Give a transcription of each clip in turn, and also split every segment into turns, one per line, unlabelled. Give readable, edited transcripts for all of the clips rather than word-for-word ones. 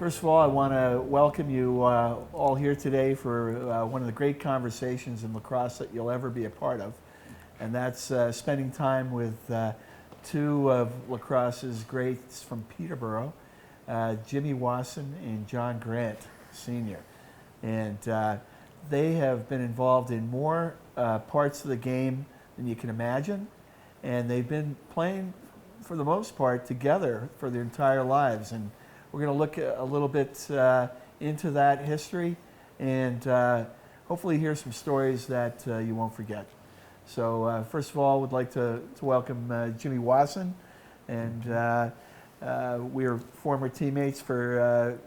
First of all, I want to welcome you all here today for one of the great conversations in lacrosse that you'll ever be a part of. And that's spending time with two of lacrosse's greats from Peterborough, Jim Wasson and John Grant, Senior. And they have been involved in more parts of the game than you can imagine. And they've been playing, for the most part, together for their entire lives. And we're going to look a little bit into that history and hopefully hear some stories that you won't forget. So first of all, I would like to welcome Jimmy Wasson, and we are former teammates for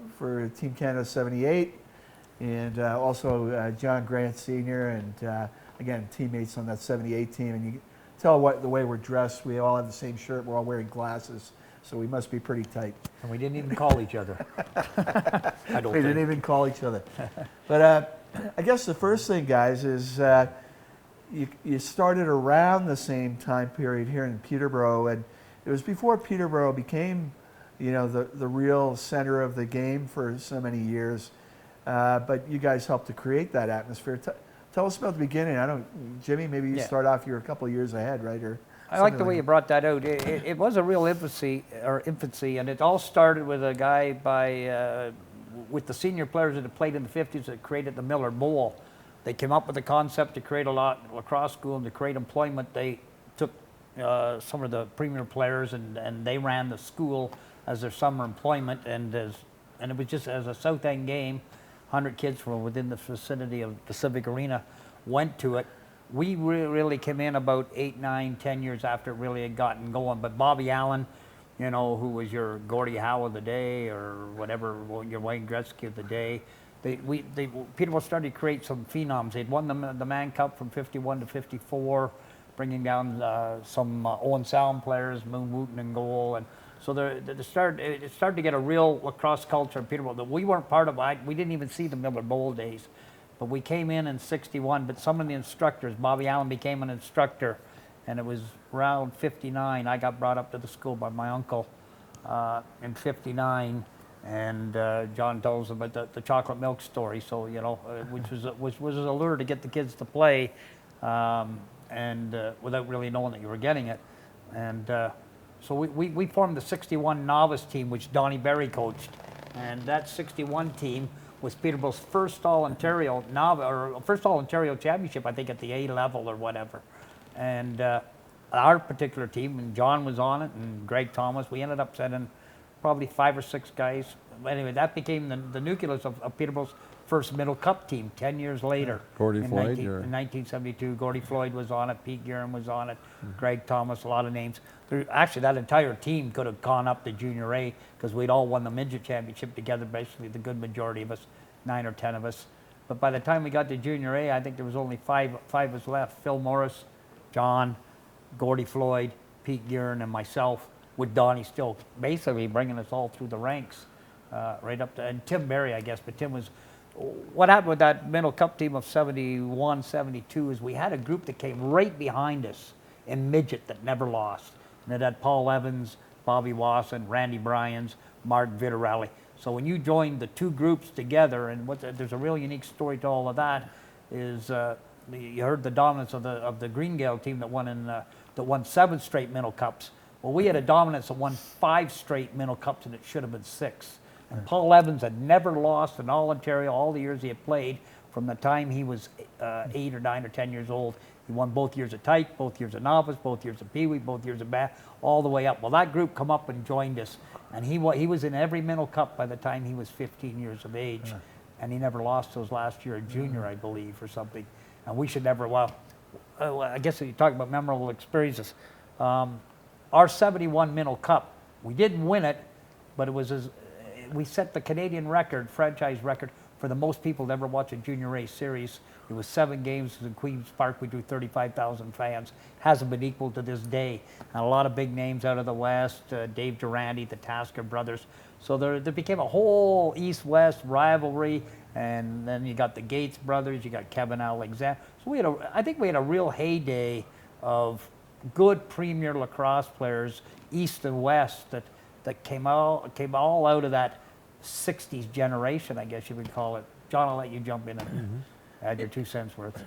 Team Canada 78, and also John Grant Senior, and again, teammates on that 78 team. And you can tell the way we're dressed, we all have the same shirt, we're all wearing glasses, so we must be pretty tight.
And we didn't even call each other.
We didn't even call each other. But I guess the first thing, guys, is you started around the same time period here in Peterborough, and it was before Peterborough became, you know, the real center of the game for so many years. But you guys helped to create that atmosphere. Tell us about the beginning. Jimmy, maybe you start off. You're a couple of years ahead, right? Or
I like the way you brought that out. It was a real infancy, and it all started with a guy with the senior players that had played in the 50s that created the Miller Bowl. They came up with the concept to create a lacrosse school and to create employment. They took some of the premier players and they ran the school as their summer employment, and it was just as a South End game. 100 kids from within the vicinity of the Civic Arena went to it. We really came in about 8, 9, 10 years after it really had gotten going. But Bobby Allen, you know, who was your Gordie Howe of the day or whatever, your Wayne Gretzky of the day, Peterborough started to create some phenoms. They'd won the Mann Cup from 51 to 54, bringing down some Owen Sound players, Moon Wooten in goal. And so it started to get a real lacrosse culture in Peterborough that we weren't part of. We didn't even see the Miller Bowl days. But we came in 61, but some of the instructors, Bobby Allen became an instructor, and it was around 59. I got brought up to the school by my uncle in 59, and John tells us about the chocolate milk story, so, you know, which was a lure to get the kids to play, and without really knowing that you were getting it. And so we formed the 61 novice team, which Donnie Berry coached, and that 61 team was Peterborough's first All-Ontario first All-Ontario championship, I think, at the A level or whatever. And our particular team, and John was on it, and Greg Thomas, we ended up sending probably 5 or 6 guys. Anyway, that became the nucleus of Peterborough's first Minto Cup team 10 years later.
Gordie Floyd?
In 1972, Gordie Floyd was on it, Pete Guerin was on it, Greg Thomas, a lot of names. Actually, that entire team could have gone up to Junior A because we'd all won the midget championship together, basically the good majority of us, 9 or 10 of us. But by the time we got to Junior A, I think there was only five of us left. Phil Morris, John, Gordie Floyd, Pete Guerin, and myself, with Donnie still basically bringing us all through the ranks, right up to, and Tim Berry, I guess, but Tim was, what happened with that Minto Cup team of 71, 72 is we had a group that came right behind us in midget that never lost. And it had Paul Evans, Bobby Wasson, Randy Bryans, Mark Vittorelli. So when you join the two groups together, and there's a real unique story to all of that, is you heard the dominance of the Greengale team that won 7 straight Minto Cups. Well, we had a dominance that won 5 straight Minto Cups, and it should have been 6. And Paul Evans had never lost in All-Ontario all the years he had played from the time he was 8 or 9 or 10 years old. He won both years of tyke, both years of novice, both years of peewee, both years of bat, all the way up. Well, that group come up and joined us, and he was in every Minto Cup by the time he was 15 years of age, and he never lost those last year at junior, I believe, or something. And we should never, I guess if you talk about memorable experiences, our 71 Minto Cup, we didn't win it, but it was we set the Canadian record, franchise record, for the most people to ever watch a Junior A series. It was 7 games in Queen's Park. We drew 35,000 fans. Hasn't been equal to this day. And a lot of big names out of the West, Dave Durante, the Tasker brothers. So there became a whole East-West rivalry. And then you got the Gates brothers, you got Kevin Alexander. So I think we had a real heyday of good premier lacrosse players, East and West, that came all out of that 60s generation, I guess you would call it. John, I'll let you jump in and add your 2 cents worth.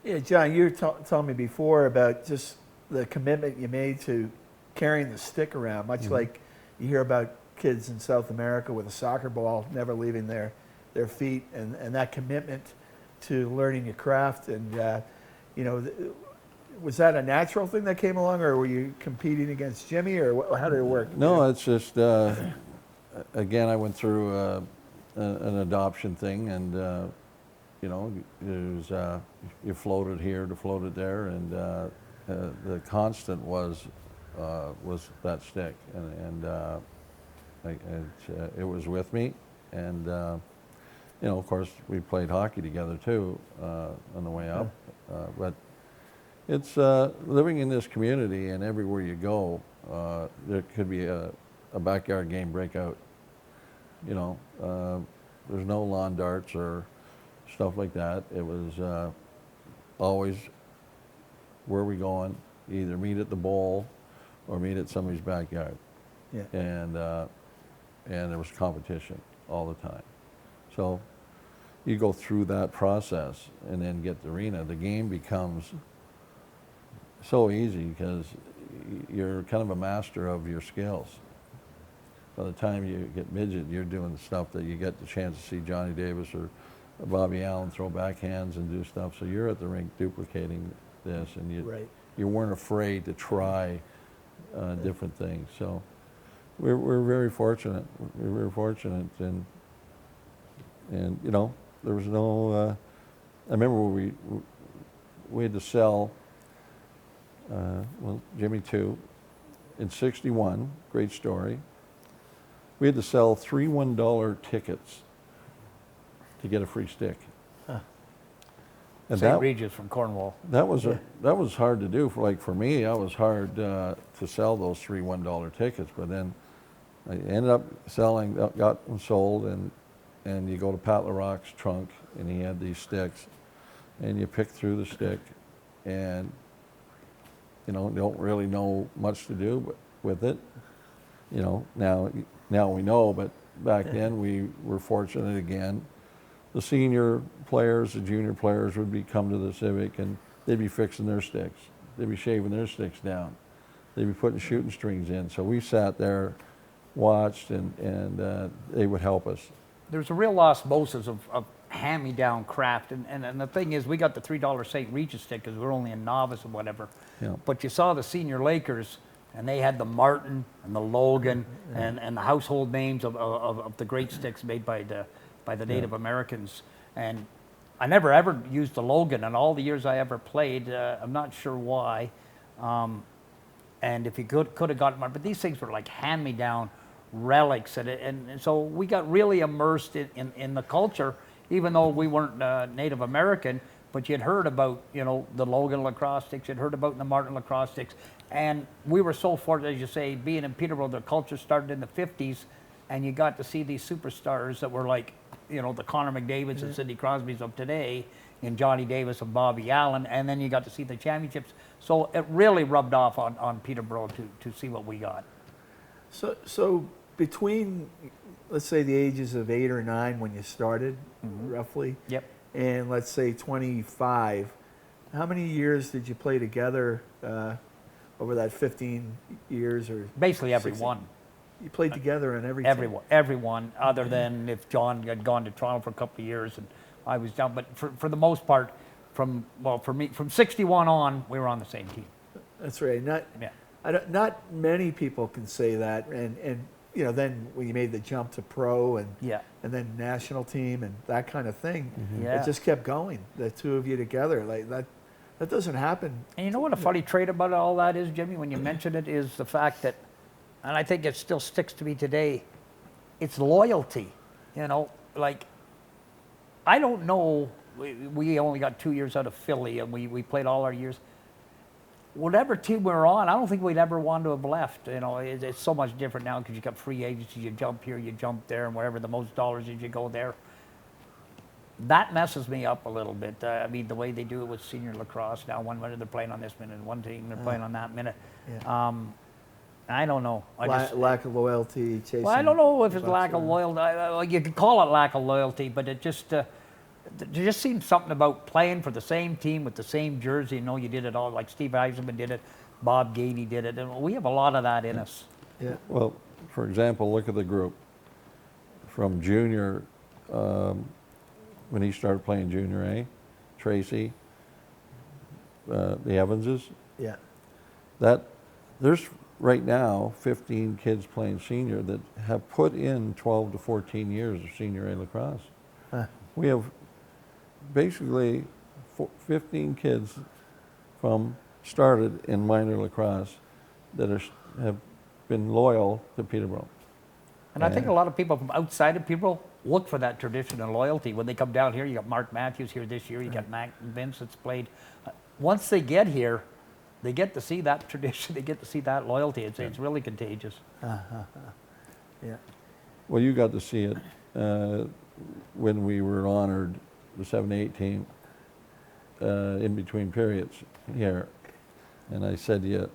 Yeah, John, you were telling me before about just the commitment you made to carrying the stick around, much like you hear about kids in South America with a soccer ball never leaving their feet, and that commitment to learning your craft. And, you know, was that a natural thing that came along, or were you competing against Jimmy, or how did it work?
No, it's just, again, I went through an adoption thing, and, you know, you floated here to floated there, and the constant was that stick, and it was with me, and you know, of course, we played hockey together too on the way up, but it's living in this community, and everywhere you go, there could be a backyard game breakout. You know, there's no lawn darts or stuff like that. It was always, where are we going? Either meet at the bowl or meet at somebody's backyard.
Yeah.
And there was competition all the time. So you go through that process and then get the arena. The game becomes so easy because you're kind of a master of your skills. By the time you get midget, you're doing the stuff that you get the chance to see Johnny Davis or Bobby Allen throw backhands and do stuff. So you're at the rink duplicating this, and you weren't afraid to try different things. So we're very fortunate. We're very fortunate, and you know, there was no. I remember we had to sell. Well, Jimmy too. In '61, great story. We had to sell 3 $1 tickets to get a free stick. And
St. Regis from Cornwall.
that was hard to do. For me, that was hard to sell those 3 $1 tickets. But then I ended up selling, got them sold, and you go to Pat LaRock's trunk, and he had these sticks, and you pick through the stick, and you know, don't really know much to do with it. You know, now we know, but back then we were fortunate again. The senior players, the junior players would come to the Civic, and they'd be fixing their sticks. They'd be shaving their sticks down. They'd be putting shooting strings in. So we sat there, watched, and they would help us.
There's a real osmosis of hand-me-down craft, and the thing is, we got the $3 St. Regis stick because we're only a novice or whatever.
Yeah.
But you saw the Senior Lakers, and they had the Martin and the Logan and the household names of the great sticks made by the Native Americans. And I never ever used the Logan in all the years I ever played. I'm not sure why. And if you could have gotten one, but these things were like hand-me-down relics, and so we got really immersed in the culture, even though we weren't Native American. But you'd heard about, you know, the Logan lacrosse sticks, you'd heard about the Martin lacrosse sticks, and we were so fortunate, as you say, being in Peterborough. The culture started in the 50s, and you got to see these superstars that were like, you know, the Connor McDavids and Sidney Crosbys of today, and Johnny Davis and Bobby Allen, and then you got to see the championships. So it really rubbed off on Peterborough to see what we got.
So between, let's say, the ages of 8 or 9 when you started, roughly,
Yep.
and let's say 25, how many years did you play together over that 15 years or?
Basically every
16?
one.
You played together on every team?
Everyone, other than if John had gone to Toronto for a couple of years and I was down. But for the most part, for me, from 61 on, we were on the same team.
That's right. Not many people can say that, and you know, then when you made the jump to pro and then national team and that kind of thing, it just kept going. The two of you together, like that doesn't happen.
And you know what a funny trait about all that is, Jimmy, when you mention it, is the fact that, and I think it still sticks to me today, it's loyalty. You know, like, I don't know, we only got 2 years out of Philly, and we played all our years. Whatever team we were on, I don't think we'd ever want to have left. You know, it's so much different now because you got free agency, you jump here, you jump there, and wherever the most dollars is, you go there. That messes me up a little bit. I mean, the way they do it with senior lacrosse now, one minute they're playing on this minute, one team they're playing on that minute.
Yeah.
I don't know.
Lack of loyalty, chasing.
Well, I don't know if it's
bucks
lack of
around.
loyalty. You could call it lack of loyalty, but it just there just seems something about playing for the same team with the same jersey. You know, you did it all. Like Steve Eisenman did it, Bob Gainey did it, and we have a lot of that in us.
Yeah.
Well, for example, look at the group from junior, when he started playing junior A, Tracy, the Evanses.
Yeah.
There's right now 15 kids playing senior that have put in 12 to 14 years of senior A lacrosse.
Huh.
We have basically 15 kids from started in minor lacrosse that have been loyal to Peterborough.
And I think a lot of people from outside of Peterborough look for that tradition and loyalty. When they come down here, you got Mark Matthews here this year, you got Mac and Vince that's played. Once they get here, they get to see that tradition, they get to see that loyalty. It's really contagious.
Yeah.
Well, you got to see it when we were honored, the 7-8 team, in between periods here. And I said to you,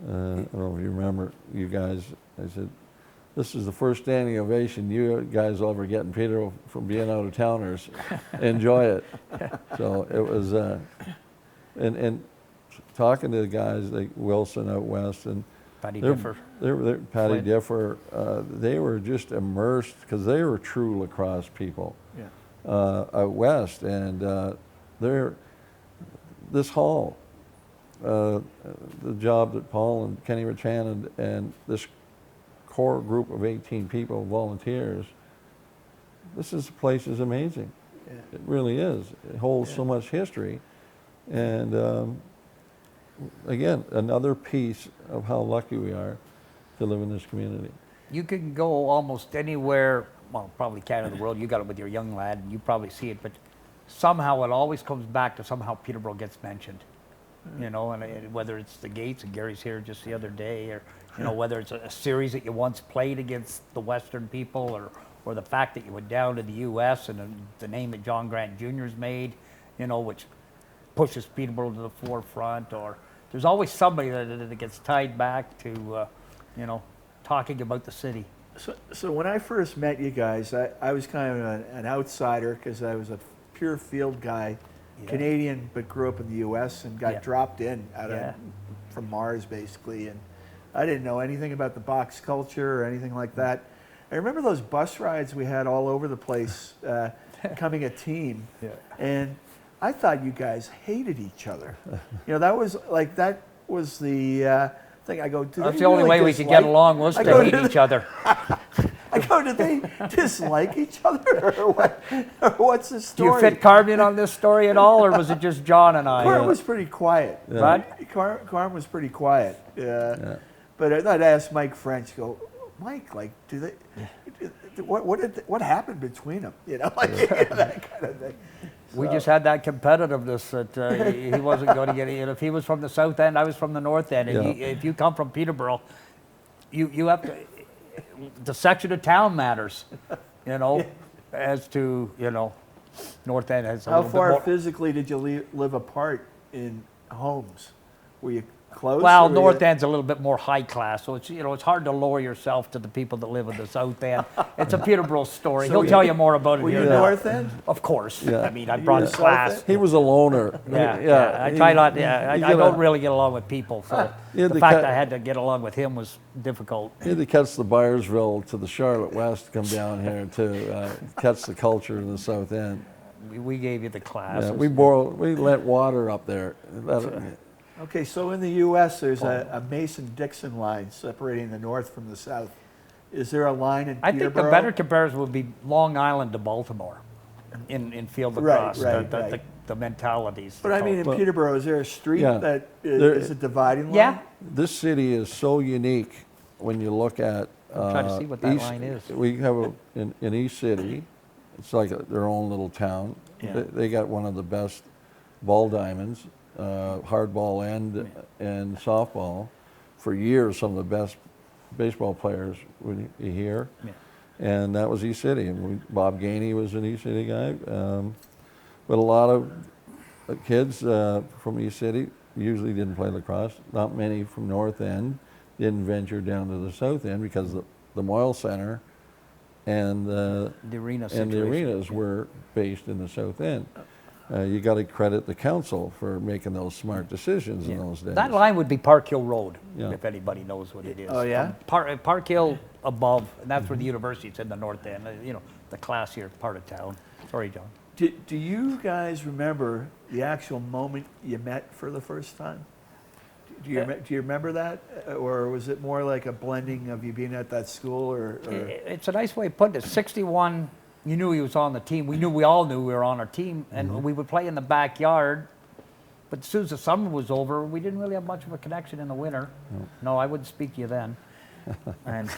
I don't know if you remember, you guys, I said, this is the first standing ovation you guys will ever get in Peterborough from being out of towners. Enjoy it. So it was, and talking to the guys like Wilson out west and
Patty
they're-
Differ.
they're Patty
Flint.
Differ, they were just immersed because they were true lacrosse people
Yeah.
out west, and this hall, the job that Paul and Kenny Richan and this core group of 18 people, volunteers, this place is amazing.
Yeah.
It really is. It holds so much history, and again, another piece of how lucky we are to live in this community.
You can go almost anywhere, well, probably Canada, the world. You got it with your young lad, and you probably see it, but somehow it always comes back to somehow Peterborough gets mentioned. You know, and whether it's the Gates, and Gary's here just the other day, or you know, whether it's a series that you once played against the Western people, or the fact that you went down to the U.S. and the name that John Grant Jr.'s made, you know, which pushes Peterborough to the forefront, or there's always somebody that gets tied back to, you know, talking about the city.
So when I first met you guys, I was kind of an outsider because I was a pure field guy,
Yeah.
Canadian, but grew up in the U.S. and got
Yeah.
dropped in
Yeah.
from Mars, basically. And I didn't know anything about the box culture or anything like that. I remember those bus rides we had all over the place, becoming a team.
Yeah.
And I thought you guys hated each other. You know, that was the thing. I go, do
That's
they
the only
really
way we could
dislike-
get along was
I
to
go,
hate
"Do
each other.
I go, do they dislike each other, or what? Or what's the
Do
story?
you fit Carmen on this story at all, or was it just John and I?
Carm was pretty quiet.
Yeah.
Right?
Carm was pretty quiet.
Yeah.
But I'd ask Mike French, go, Mike, like, what happened between them? You know, like that kind of thing.
We
So-
just had that competitiveness that he wasn't going to get it. If he was from the south end, I was from the north end. And
Yeah.
if you come from Peterborough, you have to, the section of town matters, you know, as to, you know, north end has a
How
little bit
far
more.
physically did you live apart in homes? Were you close?
Well,
or were
north
you-
end's a little bit more high class, so it's, you know, it's hard to lower yourself to the people that live in the south end. It's a Peterborough story.
So
He'll
you-
tell you more about it
Were
here.
you
now.
north end?
Of course.
Yeah.
I mean, I
You
brought
were
a
south
class.
end?
He was a loner.
Yeah. I try not. Yeah, I don't really get along with people. So
He had
the
to
fact
cut-
I had to get along with him was difficult.
He had to catch the Byersville to the Charlotte West to come down here to catch the culture in the South End.
We gave you the class.
Yeah, we let water up there.
Okay, so in the U.S., there's a Mason-Dixon line separating the north from the south. Is there a line in
I think the
Peterborough?
better comparison would be Long Island to Baltimore in field lacrosse.
right.
The mentalities.
But I mean, in
Well,
Peterborough, is there a street
yeah,
that
there-
is a dividing line?
Yeah.
This city is so unique when you look at.
I'm trying to see what that line is.
We have in East City, it's like their own little town.
Yeah.
They got one of the best ball diamonds, hardball and softball. For years, some of the best baseball players would be here.
Yeah.
And that was East City. And Bob Gainey was an East City guy. But a lot of kids from East City usually didn't play lacrosse. Not many from North End. didn't venture down to the south end because the Moyle Center and
The arena
and
situation.
the arenas were based in the south end. You got to credit the council for making those smart decisions in those days.
That line would be Park Hill Road,
Yeah.
if anybody knows what it is.
Oh, yeah?
From Park Hill above, and that's where the university's in the north end, you know, the classier part of town. Sorry, John.
Do you guys remember the actual moment you met for the first time? Do you remember that? Or was it more like a blending of you being at that school or?
It's a nice way of putting it. 61, you knew he was on the team. We all knew we were on our team, and we would play in the backyard. But as soon as the summer was over, we didn't really have much of a connection in the winter. No, I wouldn't speak to you then. And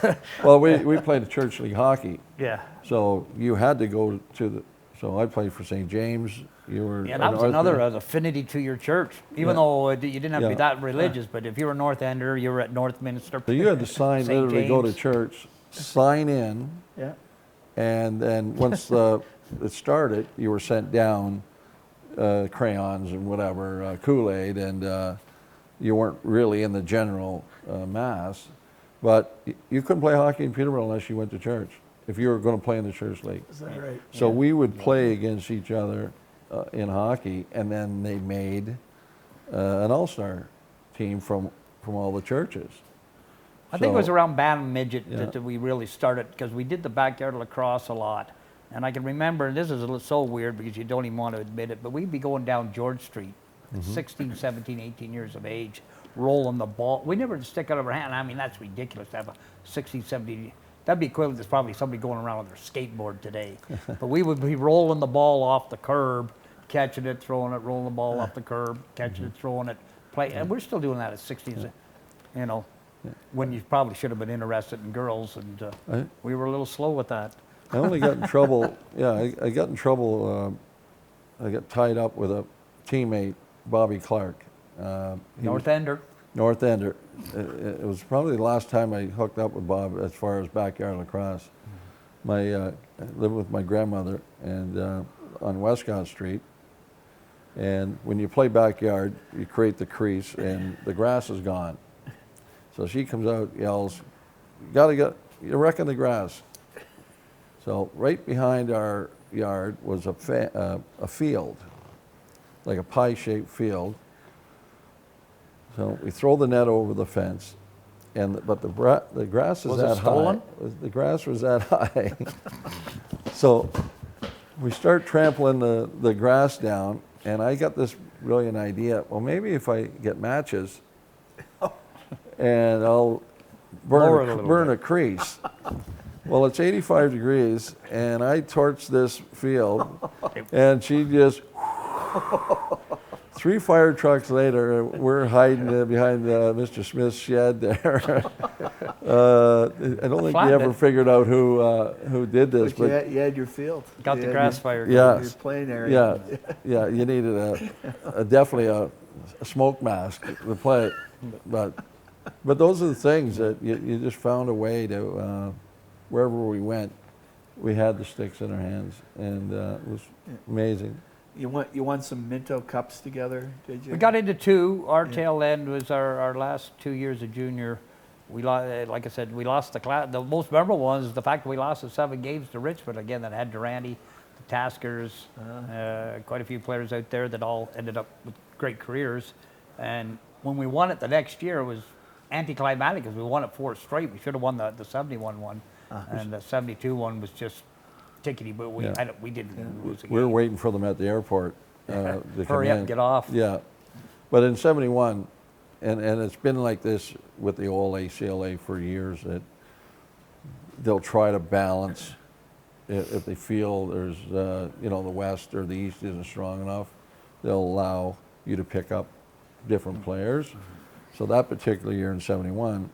Well, we played church league hockey,
yeah.
so you had to go to the. So I played for St. James. You were.
Yeah, that was another affinity to your church. Even though you didn't have to be
Yeah.
that religious, but if you were a North Ender, you were at North Minster.
So you had to sign,
St.
literally go to
James.
church, sign in,
Yeah.
and then once it started, you were sent down crayons and whatever, Kool-Aid, and you weren't really in the general mass. But you couldn't play hockey in Peterborough unless you went to church, if you were going to play in the church league.
Is that right?
So we would play against each other in hockey, and then they made an all-star team from all the churches.
I think it was
So-
around Bantam Midget
Yeah.
that we really started, because we did the backyard lacrosse a lot. And I can remember, and this is so weird because you don't even want to admit it, but we'd be going down George Street, 16, 17, 18 years of age, rolling the ball. We never stick out of our hand. I mean, that's ridiculous to have a 16, 17. That'd be equivalent to probably somebody going around with their skateboard today. But we would be rolling the ball off the curb, catching it, throwing it, rolling the ball off the curb, catching it, throwing it, play. And we're still doing that at 16, you know, when you probably should have been interested in girls, and we were a little slow with that.
I only got in trouble. Yeah, I got in trouble. I got tied up with a teammate, Bobby Clark. He
North
was
Ender.
North Ender. It was probably the last time I hooked up with Bob as far as backyard lacrosse. I lived with my grandmother and on Westcott Street. And when you play backyard, you create the crease, and the grass is gone. So she comes out, yells, "You're wrecking the grass." So right behind our yard was a field, like a pie-shaped field. So we throw the net over the fence, but the grass is
Was it
that
stolen?
high. The grass was that high. So we start trampling the grass down, and I got this brilliant idea. Well, maybe if I get matches, and I'll
Lower it a little
burn a crease. Well, it's 85 degrees, and I torched this field, and she just, 3 fire trucks later, we're hiding behind Mr. Smith's shed there. I don't think we ever figured out who did this,
But you had your field.
Got
You
the
had
grass
your-
fire.
Yeah.
Your playing area.
yeah, you needed definitely a smoke mask to play, but those are the things that you just found a way to, wherever we went, we had the sticks in our hands, and it was amazing.
You won some Minto Cups together, did you?
We got into 2. Our tail end was our last 2 years of junior. We like I said, we lost the class. The most memorable one is the fact that we lost the 7 games to Richmond again. That had Durante, the Taskers, quite a few players out there that all ended up with great careers. And when we won it the next year, it was anticlimactic because we won it 4 straight. We should have won the 71 one, and the 72 one was just tickety. But we didn't lose a game.
We were waiting for them at the airport to come
Hurry up,
in.
get off.
Yeah, but in '71, and it's been like this with the old ACLA for years, that they'll try to balance. If they feel there's, the West or the East isn't strong enough, they'll allow you to pick up different players. So that particular year in '71,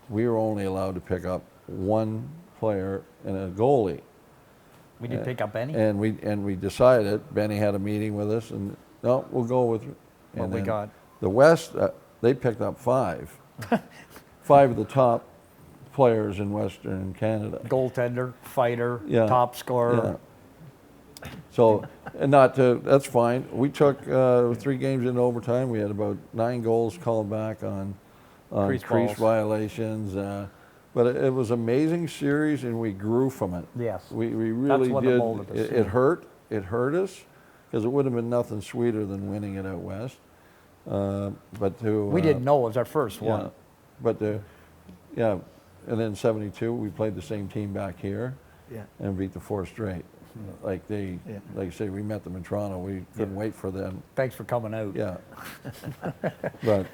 we were only allowed to pick up 1 player and a goalie.
We didn't pick up any.
And we decided, Benny had a meeting with us, and no, we'll go with
What
and
we
then
got.
The West, they picked up 5. 5 of the top players in Western Canada.
Goaltender, fighter,
Yeah.
top scorer.
Yeah. So, and that's fine. We took 3 games into overtime. We had about 9 goals called back on on
Crease
crease
balls.
violations. But it was an amazing series, and we grew from it.
Yes.
We really
what
did.
molded us.
It hurt. It hurt us because it would have been nothing sweeter than winning it out west. But to
We didn't know it was our first
yeah,
one.
but yeah, and then '72 we played the same team back here
Yeah.
and beat the 4 straight. Like they,
Yeah.
like I say, we met them in Toronto. We couldn't wait for them.
Thanks for coming out.
Yeah, but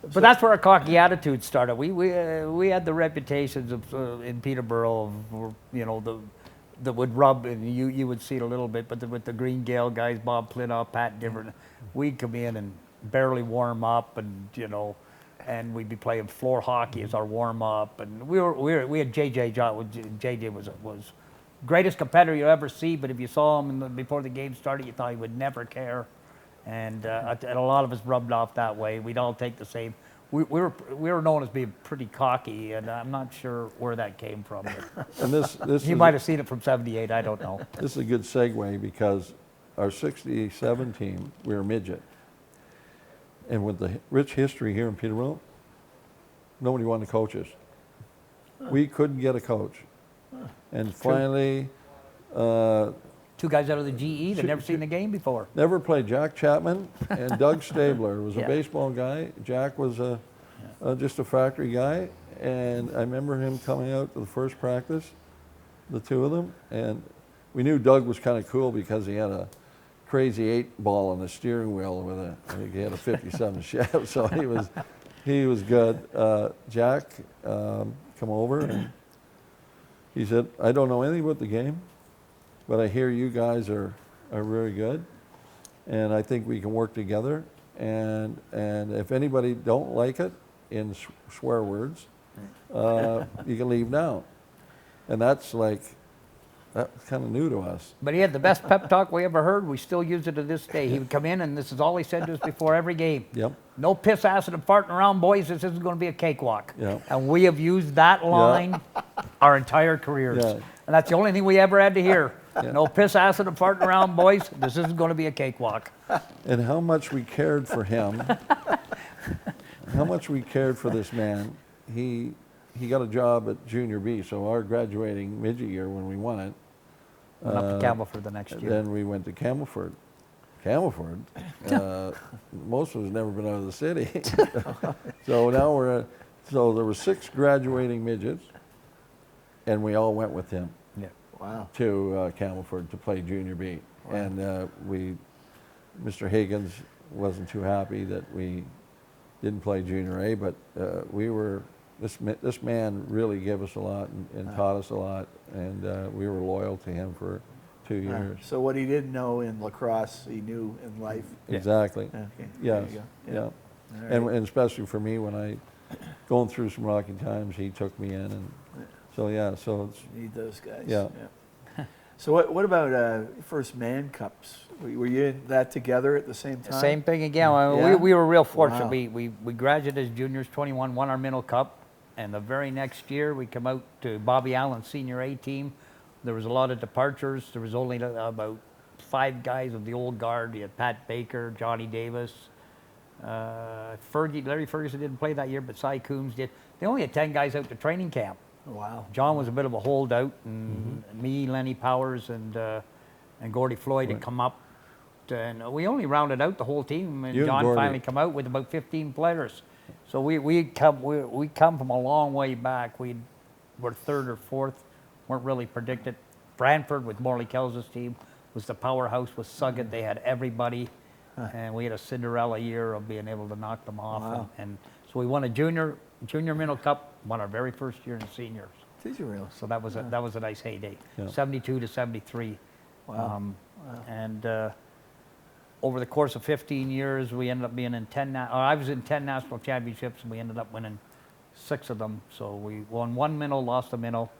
But that's where our cocky attitude started. We had the reputations of in Peterborough of, you know, that would rub, and you would see it a little bit, but with the Green Gale guys, Bob Plinoff, Pat Different, we'd come in and barely warm up, and you know, and we'd be playing floor hockey as our warm up, and we had JJ John. JJ was greatest competitor you ever see, but if you saw him before the game started, you thought he would never care. And a lot of us rubbed off that way. We'd all take the same. We were known as being pretty cocky, and I'm not sure where that came from.
and this
You
is
might have seen it from '78. I don't know.
this is a good segue because our '67 team, we were midget, and with the rich history here in Peterborough, nobody wanted to coach us. We couldn't get a coach, and finally.
2 guys out of the GE that never seen the game before.
Never played. Jack Chapman and Doug Stabler was a
Yeah.
baseball guy. Jack was just a factory guy, and I remember him coming out to the first practice, the two of them, and we knew Doug was kind of cool because he had a crazy 8-ball on the steering wheel with I think he had a '57 Chev, so he was good. Jack come over and he said, "I don't know anything about the game, but I hear you guys are very good, and I think we can work together. And if anybody don't like it, in swear words, you can leave now." And that's kind of new to us.
But he had the best pep talk we ever heard. We still use it to this day. He would come in, and this is all he said to us before every game.
Yep.
No piss, acid, and farting around, boys. This isn't going to be a cakewalk.
Yeah.
And we have used that line our entire careers.
Yeah.
And that's the only thing we ever had to hear.
Yeah.
No piss, acid, and farting around, boys. This isn't going to be a cakewalk.
And how much we cared for him, how much we cared for this man. He got a job at Junior B, so our graduating midget year when we won it.
Went up to Campbell the next year.
Then we went to Campbellford. Most of us never been out of the city. So now so there were 6 graduating midgets, and we all went with him.
Yeah.
Wow.
To Campbellford to play Junior B.
Wow.
And Mr. Higgins wasn't too happy that we didn't play Junior A, but this man really gave us a lot and taught us a lot, and we were loyal to him for 2 years.
So what he didn't know in lacrosse, he knew in life.
Exactly.
Okay.
Yes.
There you go.
Yeah.
All right.
And especially for me when I going through some rocky times, he took me in, and so it's
Need those guys.
Yeah.
So what about first Mann Cups? Were you in that together at the same time?
Same thing again.
Yeah?
We were real fortunate.
Wow.
We graduated as juniors, 21, won our Minto Cup, and the very next year we come out to Bobby Allen's Senior A team. There was a lot of departures. There was only about 5 guys of the old guard. You had Pat Baker, Johnny Davis, Larry Ferguson didn't play that year, but Cy Coombs did. They only had 10 guys out to training camp.
Wow.
John was a bit of a holdout, and me, Lenny Powers, and Gordy Floyd had come up, and we only rounded out the whole team. And
You and
John
Gordy.
finally come out with about 15 players. So we come from a long way back. We were 3rd or 4th, weren't really predicted. Brantford with Morley Kells' team was the powerhouse with Suggett. They had everybody, and we had a Cinderella year of being able to knock them off.
Wow.
And so we won a junior Minto Cup, won our very first year in seniors.
Did you really?
So that was a nice heyday.
Yeah.
72 to 73.
Wow.
And over the course of 15 years, we ended up being in 10. I was in 10 national championships, and we ended up winning 6 of them. So we won 1 Minto, lost a Minto.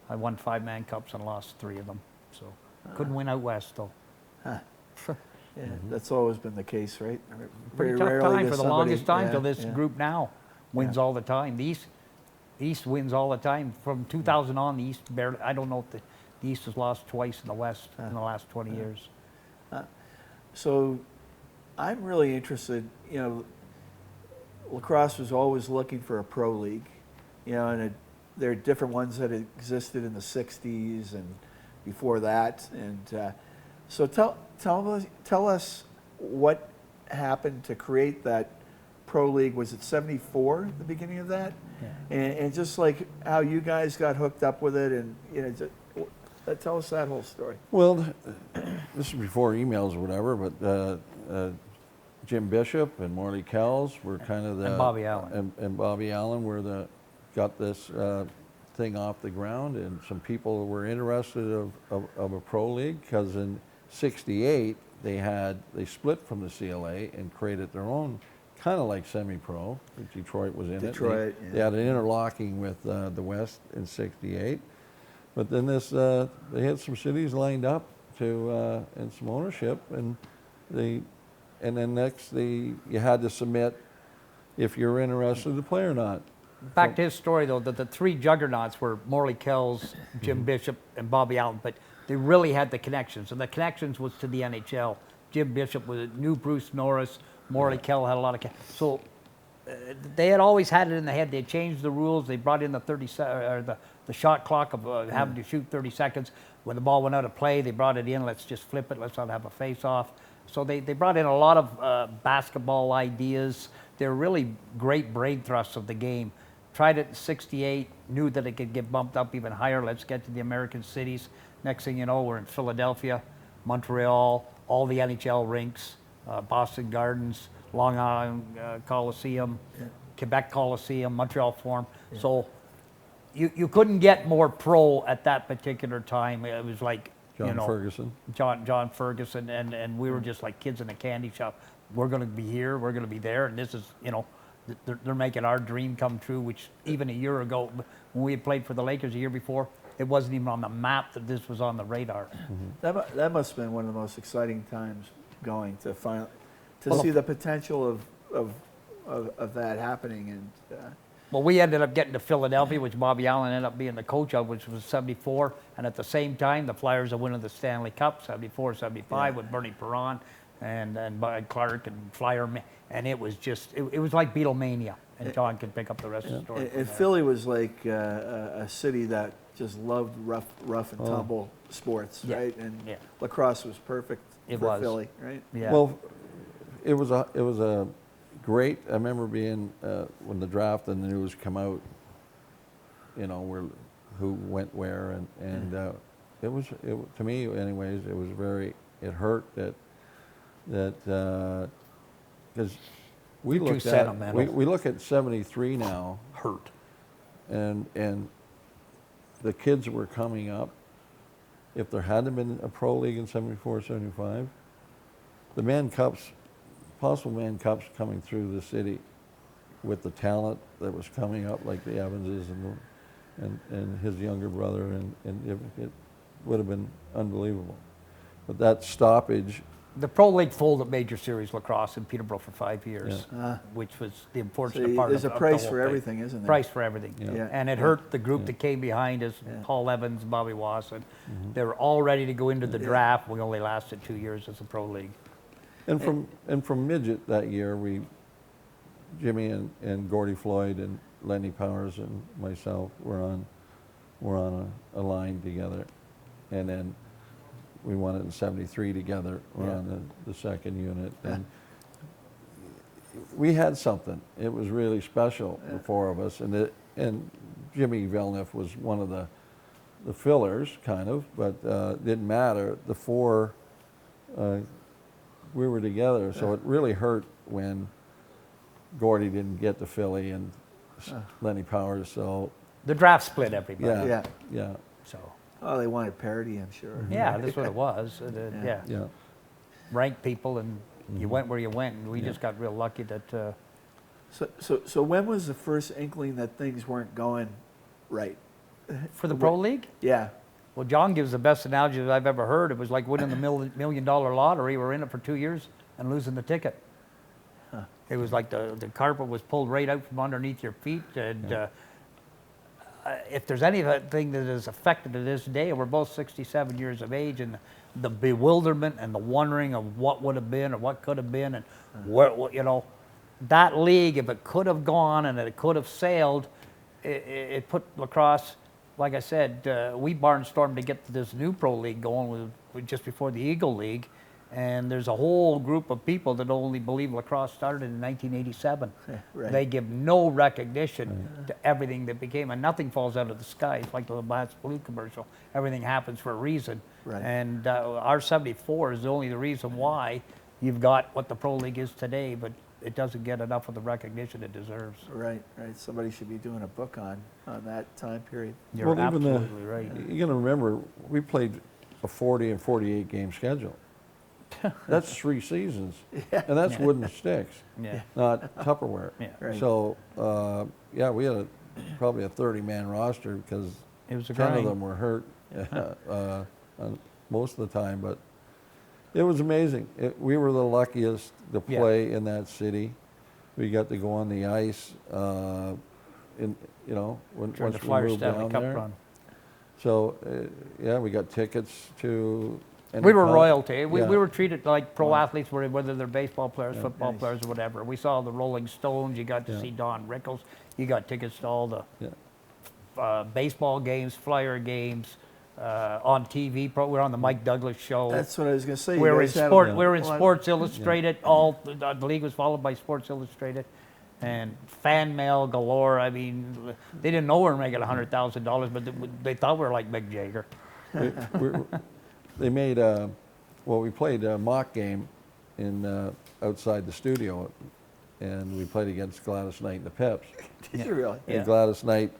I won 5 Mann Cups and lost 3 of them. So couldn't win out west though.
Yeah, that's always been the case, right?
Pretty
Very
tough
rarely
time
does
for the longest time
yeah,
till this
yeah.
group now wins all the time. The East wins all the time. From 2000 on, the East barely. I don't know if the East has lost twice in the West in the last 20 years.
So I'm really interested, lacrosse was always looking for a pro league, you know, and there are different ones that existed in the 60s and before that. And so tell us what happened to create that pro league. Was it 74, the beginning of that?
Yeah.
And just like how you guys got hooked up with it, and you know, tell us that whole story.
Well, this is before emails or whatever, but Jim Bishop and Morley Kells were kind of the...
And Bobby Allen.
And Bobby Allen were got this thing off the ground, and some people were interested of a pro league, because in '68 they split from the CLA and created their own, kind of like semi-pro. Detroit was in
Detroit,
it. They had an interlocking with the West in '68. But then they had some cities lined up to and some ownership, and then next you had to submit if you're interested to play or not.
Back to his story, though, the three juggernauts were Morley Kells, Jim Bishop, and Bobby Allen, but they really had the connections, and the connections was to the NHL. Jim Bishop knew Bruce Norris. Morley Kell had a lot of... So they had always had it in the head. They changed the rules. They brought in the shot clock of having to shoot 30 seconds. When the ball went out of play, they brought it in. Let's just flip it. Let's not have a face-off. So they brought in a lot of basketball ideas. They're really great brain thrusts of the game. Tried it in '68, knew that it could get bumped up even higher. Let's get to the American cities. Next thing you know, we're in Philadelphia, Montreal, all the NHL rinks, Boston Gardens, Long Island Coliseum, Quebec Coliseum, Montreal Forum. Yeah. So you couldn't get more pro at that particular time. It was like,
Ferguson.
John Ferguson, and we were just like kids in a candy shop. We're going to be here, we're going to be there, and this is, they're making our dream come true, which even a year ago, when we had played for the Lakers a year before, it wasn't even on the map that this was on the radar.
Mm-hmm. That must have been one of the most exciting times going to see the potential of that happening. And
well, we ended up getting to Philadelphia, which Bobby Allen ended up being the coach of, which was '74, and at the same time, the Flyers are winning the Stanley Cup, '74, '75, with Bernie Perron and Bud Clark and Flyer, and it was just, it was like Beatlemania, and John can pick up the rest of the story.
And Philly was like a city that just loved rough and tumble sports, right? And lacrosse was perfect for Philly, right?
Yeah.
Well, it was a great. I remember being when the draft and the news come out. Who went where, and it was to me, anyways. It was very. It hurt that because we looked at we look at '73 now.
Hurt.
And the kids that were coming up, if there hadn't been a pro league in '74, '75, the Mann Cups, possible Mann Cups coming through the city with the talent that was coming up, like the Evanses and his younger brother, and it would have been unbelievable. But that stoppage.
The Pro League folded Major Series Lacrosse in Peterborough for 5 years, which was the unfortunate part
there's
of
a price
the
for
whole
everything,
thing.
isn't there?
Price for everything.
Yeah.
And it hurt the group that came behind us, Paul Evans, Bobby Wasson. They were all ready to go into the draft. We only lasted 2 years as a Pro League.
And from midget that year, Jimmy and Gordy Floyd and Lenny Powers and myself were on a line together, and then we won it in '73 together. We're on the second unit, and we had something. It was really special, the four of us, and Jimmy Villeneuve was one of the fillers, kind of, but didn't matter. The four, we were together, so it really hurt when Gordy didn't get to Philly and Lenny Powers. So
the draft split everybody.
Yeah.
So.
Oh, they wanted parity, I'm sure.
Yeah, that's what it was.
Yeah.
Ranked people, and you went where you went, and we just got real lucky that.
So when was the first inkling that things weren't going right?
For the Pro League?
Yeah.
Well, John gives the best analogy that I've ever heard. It was like winning the $1 million lottery. We're in it for 2 years and losing the ticket.
Huh.
It was like the carpet was pulled right out from underneath your feet. And if there's anything that is affected to this day, we're both 67 years of age, and the bewilderment and the wondering of what would have been or what could have been, and where, that league, if it could have gone and it could have sailed, it put lacrosse, like I said, we barnstormed to get this new pro league going with just before the Eagle League. And there's a whole group of people that only believe lacrosse started in 1987.
Right.
They give no recognition to everything that became, and nothing falls out of the sky. It's like the Lance Blue commercial. Everything happens for a reason.
Right.
And our 74 is only the reason why you've got what the pro league is today, but it doesn't get enough of the recognition it deserves.
Right, right. Somebody should be doing a book on that time period.
You're
Well, even
absolutely right.
You got to remember, we played a 40 and 48 game schedule. That's 3 seasons, and that's wooden sticks,
Yeah.
not Tupperware.
Yeah.
Right.
So, yeah, we had probably a 30-man roster because
It was a
10 of
grind.
them were hurt most of the time, but it was amazing. We were the luckiest to
Yeah.
play in that city. We got to go on the ice,
During
once
the
we
Flyer
moved
Stanley
down
Cup
there.
run.
So, yeah, we got tickets to.
We were
NCUP.
royalty. We
Yeah.
were treated like pro athletes, whether they're baseball players,
Yeah.
football
Nice.
players, or whatever. We saw the Rolling Stones. You got to
Yeah.
see Don Rickles. You got tickets to all the
Yeah.
baseball games, Flyer games, on TV. We were on the Mike Douglas show.
That's what I was going to say.
We
You
were in
guys had
sport.
a
We were in
lot-
Sports Illustrated. All the league was followed by Sports Illustrated, and fan mail galore. I mean, they didn't know we were making $100,000, but they thought we were like Mick Jagger.
They made we played a mock game in outside the studio, and we played against Gladys Knight and the Pips.
Did you really?
Yeah.
And Gladys Knight,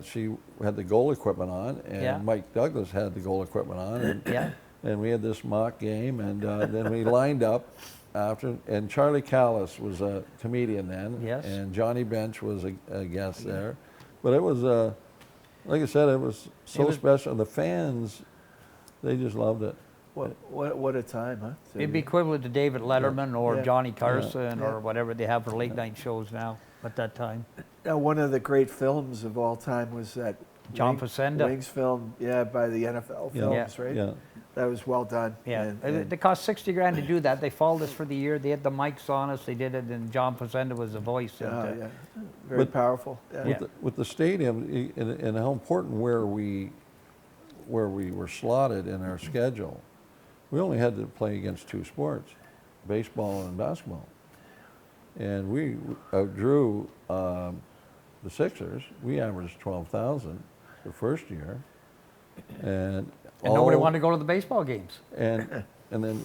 she had the goal equipment on, and
Yeah.
Mike Douglas had the goal equipment on, and,
Yeah.
and we had this mock game, and then we lined up after, and Charlie Callis was a comedian then,
Yes.
and Johnny Bench was a guest there, but it was like I said, it was so
was-
special. The fans, they just loved it.
What a time, huh?
It'd be equivalent to David Letterman or
Yeah.
Johnny Carson
Yeah.
or whatever they have for late night shows now at that time.
Now, one of the great films of all time was that
John Facenda.
Wings film, by the NFL
Yeah.
films, right?
Yeah.
That was well done.
Yeah,
And
it cost $60,000 to do that. They followed us for the year. They had the mics on us. They did it, and John Facenda was the voice. And,
yeah, very
But-
powerful. Yeah.
Yeah.
With the stadium and how important where we were slotted in our schedule, we only had to play against 2 sports, baseball and basketball. And we outdrew the Sixers. We averaged 12,000 the first year. And
nobody wanted to go to the baseball games.
And then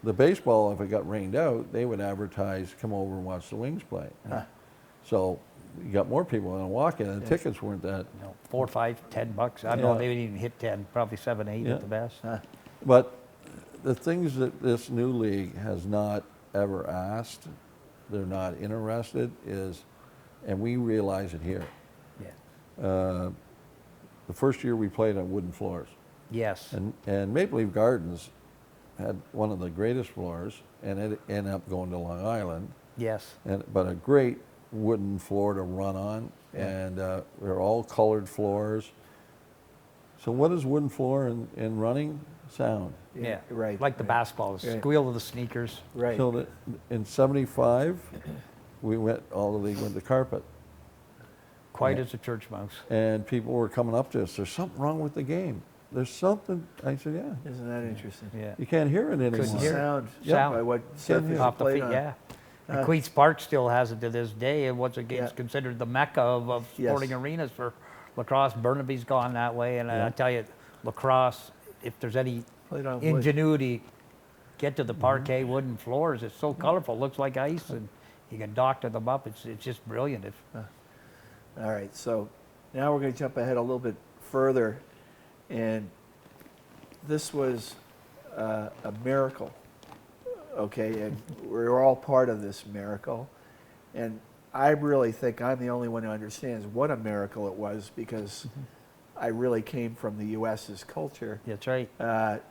the baseball, if it got rained out, they would advertise, come over and watch the Wings play. So you got more people going to walk in, and the tickets weren't that.
You know, $4, $5, $10. I don't know.
Yeah.
They didn't even hit 10. Probably 7, 8
Yeah.
at the best.
But the things that this new league has not ever asked, they're not interested, and we realize it here.
Yeah.
The first year we played on wooden floors.
Yes.
And Maple Leaf Gardens had one of the greatest floors, and it ended up going to Long Island.
Yes.
But a great wooden floor to run on, and they're all colored floors. So what is wooden floor in running? Sound.
Yeah.
Right.
Like the
right,
basketball, the
Right.
squeal of the sneakers.
Right.
So that in '75, all the league went to carpet,
Quiet
Yeah.
as a church mouse.
and people were coming up to us. There's something wrong with the game. There's something. I said, yeah.
Isn't that interesting?
Yeah.
You can't hear it anymore.
Couldn't hear it.
Sound.
Sound.
By what surface
Off
you
the
played
feet,
on.
yeah. And Queens Park still has it to this day. And what's
Yeah.
considered the mecca of
Yes.
sporting arenas for lacrosse. Burnaby's gone that way. And
Yeah.
I tell you, lacrosse, if there's any
Played on wood.
ingenuity, get to the parquet wooden floors. It's so colorful. Looks like ice. And you can doctor them up. It's just brilliant.
All right, so now we're going to jump ahead a little bit further, and this was a miracle, okay? And we're all part of this miracle, and I really think I'm the only one who understands what a miracle it was, because I really came from the U.S.'s culture
That's right.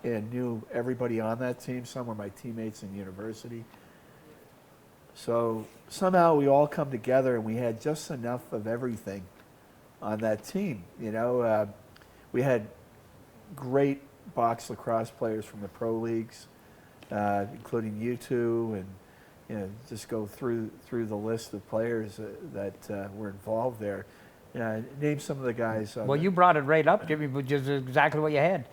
and knew everybody on that team. Some were my teammates in university. So somehow we all come together, and we had just enough of everything on that team. You know, we had great box lacrosse players from the pro leagues, including you two, just go through the list of players that were involved there. Name some of the guys.
Well, you brought it right up, Jimmy, which is exactly what you had.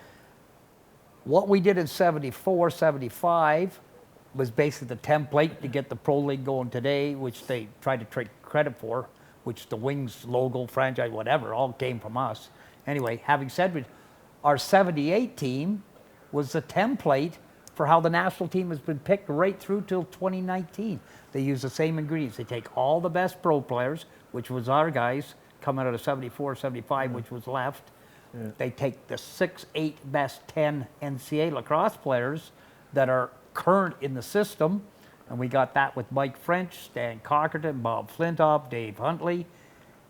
What we did in 74, 75 was basically the template to get the Pro League going today, which they tried to take credit for, which the Wings logo, franchise, whatever, all came from us. Anyway, having said that, our 78 team was the template for how the national team has been picked right through till 2019. They use the same ingredients. They take all the best pro players, which was our guys coming out of 74, 75, which was left. Yeah. They take the 6, 8 best 10 NCAA lacrosse players that are current in the system, and we got that with Mike French, Stan Cockerton, Bob Flintoff, Dave Huntley,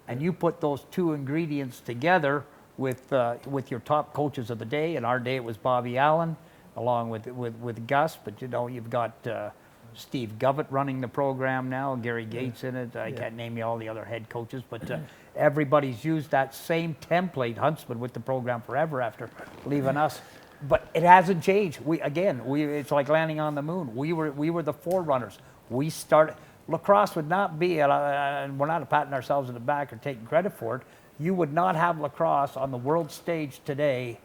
and you put those two ingredients together with your top coaches of the day. In our day, it was Bobby Allen, along with Gus, but you've got Steve Govett running the program now, Gary Gates in it. I can't name you all the other head coaches, but everybody's used that same template, Huntsman, with the program forever after leaving us. But it hasn't changed. It's like landing on the moon. We were the forerunners. We started. Lacrosse would not be, and we're not patting ourselves in the back or taking credit for it. You would not have lacrosse on the world stage today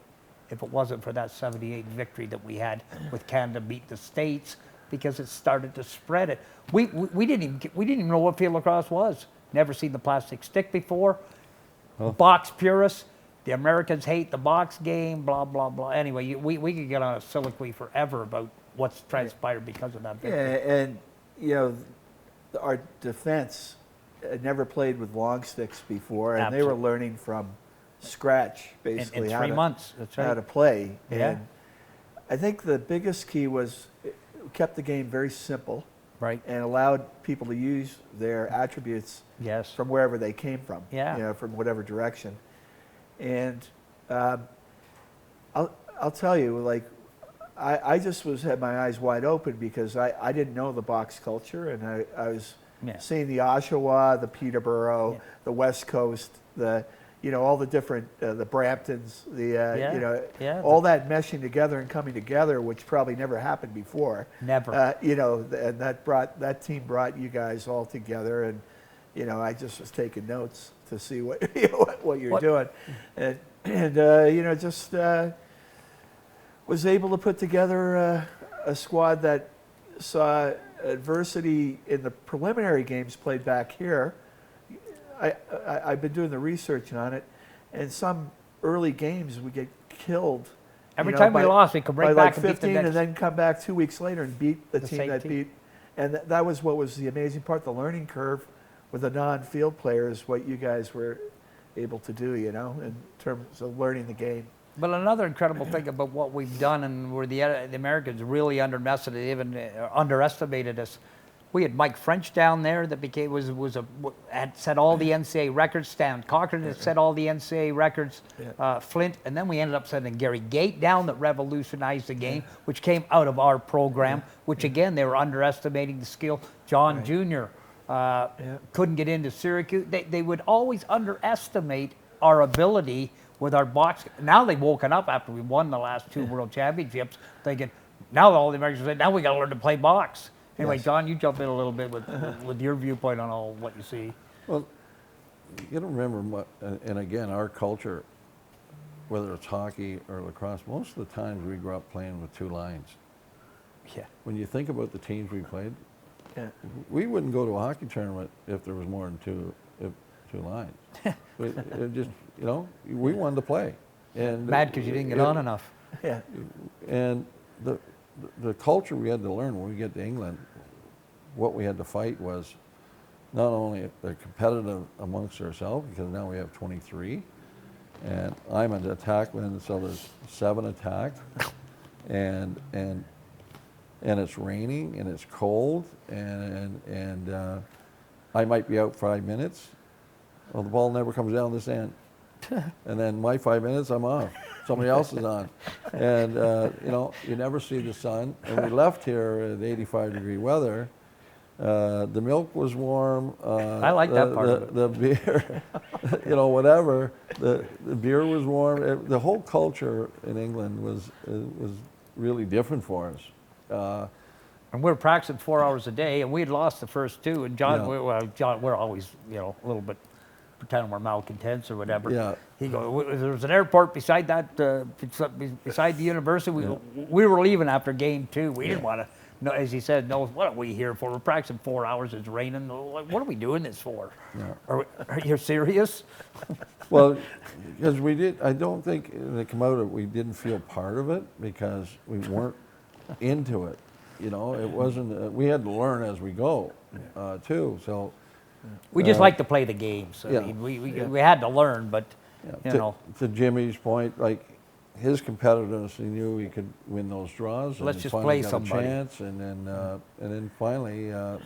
if it wasn't for that 78 victory that we had with Canada beat the States, because it started to spread it. We didn't even know what field lacrosse was. Never seen the plastic stick before. Oh. Box purists. The Americans hate the box game, blah, blah, blah. Anyway, we could get on a soliloquy forever about what's transpired because of that victory.
Yeah, and, our defense had never played with long sticks before, and they were learning from scratch, basically,
in 3 months. That's right.
How to play.
Yeah.
And I think the biggest key was it kept the game very simple.
Right.
And allowed people to use their attributes from wherever they came from.
Yeah.
From whatever direction. And I'll tell you, like, I just had my eyes wide open because I didn't know the box culture, and I was seeing the Oshawa, the Peterborough, the West Coast, all the different, the Bramptons, all that meshing together and coming together, which probably never happened before.
Never.
And that team brought you guys all together, and I just was taking notes to see what you're doing, and just was able to put together a squad that saw adversity in the preliminary games played back here. I've been doing the research on it, and some early games we get killed.
Every time we lost, we could break back
and 15, beat the and then come back 2 weeks later and beat the team that beat. And that was what was the amazing part, the learning curve with the non-field players, what you guys were able to do, in terms of learning the game.
But another incredible thing about what we've done, and where the Americans really underestimated us. We had Mike French down there that had set all the NCAA records. Stan Cochran had set all the NCAA records. Flint, and then we ended up sending Gary Gate down that revolutionized the game, which came out of our program. Which again, they were underestimating the skill. John Jr. Couldn't get into Syracuse. They would always underestimate our ability with our box. Now they've woken up after we won the last 2 World Championships, thinking now all the Americans say, now we got to learn to play box. Anyway, John, you jump in a little bit with your viewpoint on all what you see.
Well, you got to remember, and again, our culture, whether it's hockey or lacrosse, most of the times we grew up playing with 2 lines.
Yeah.
When you think about the teams we played, we wouldn't go to a hockey tournament if there was more than two lines. It just, we wanted to play. And
mad because you didn't get on enough.
Yeah.
And the culture we had to learn when we get to England, what we had to fight was not only the competitive amongst ourselves, because now we have 23, and I'm an attackman, so there's 7 attack, and it's raining and it's cold, and I might be out 5 minutes. Well, the ball never comes down this end, and then my 5 minutes, I'm off. Somebody else is on. And, you never see the sun. And we left here at 85-degree weather. The milk was warm.
I like that part of it.
The beer, whatever. The beer was warm. The whole culture in England was really different for us.
And we were practicing 4 hours a day, and we had lost the first two. And John,
Yeah.
John, we're always, a little bit pretending we're malcontents or whatever.
Yeah.
He goes, there was an airport beside that, beside the university. We were leaving after game 2. We didn't want to. No, as he said, no. What are we here for? We're practicing 4 hours. It's raining. Like, what are we doing this for?
Yeah.
Are you serious?
Well, because we did, I don't think in the come out of it, we didn't feel part of it because we weren't into it. It wasn't, we had to learn as we go, too. So,
We just like to play the games. I mean, we had to learn, but,
to Jimmy's point, like his competitiveness, he knew he could win those draws.
Let's
and
just
finally
play
got
somebody.
A chance, and then finally, I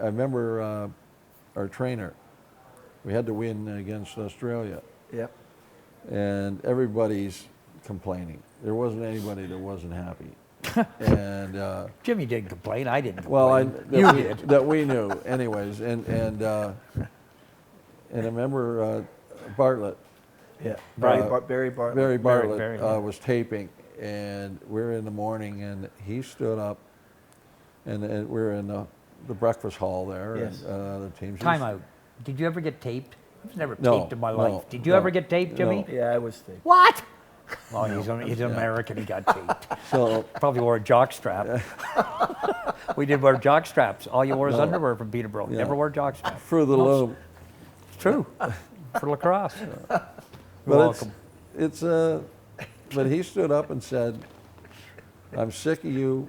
remember our trainer. We had to win against Australia.
Yep.
And everybody's complaining. There wasn't anybody that wasn't happy. And
Jimmy didn't complain. I didn't
well,
complain. You did.
that we knew, anyways. And I remember Bartlett.
Yeah.
Right.
Barry Bartlett.
Barry Bartlett
Barry, yeah.
was taping, and we're in the morning, and he stood up, and we're in the breakfast hall there,
Yes.
and the teams.
Time out. Did you ever get taped? I was never
No,
taped in my
no,
life. Did you
no,
ever get taped, Jimmy?
no.
Yeah, I was thinking.
What? Oh, he's an American. He got taped.
So
Probably wore a jock strap. We did wear jock straps. All you wore is underwear from Peterborough.
Yeah.
Never wore jock straps.
for the loom.
It's true. For lacrosse. You're
But
welcome.
it's but he stood up and said, "I'm sick of you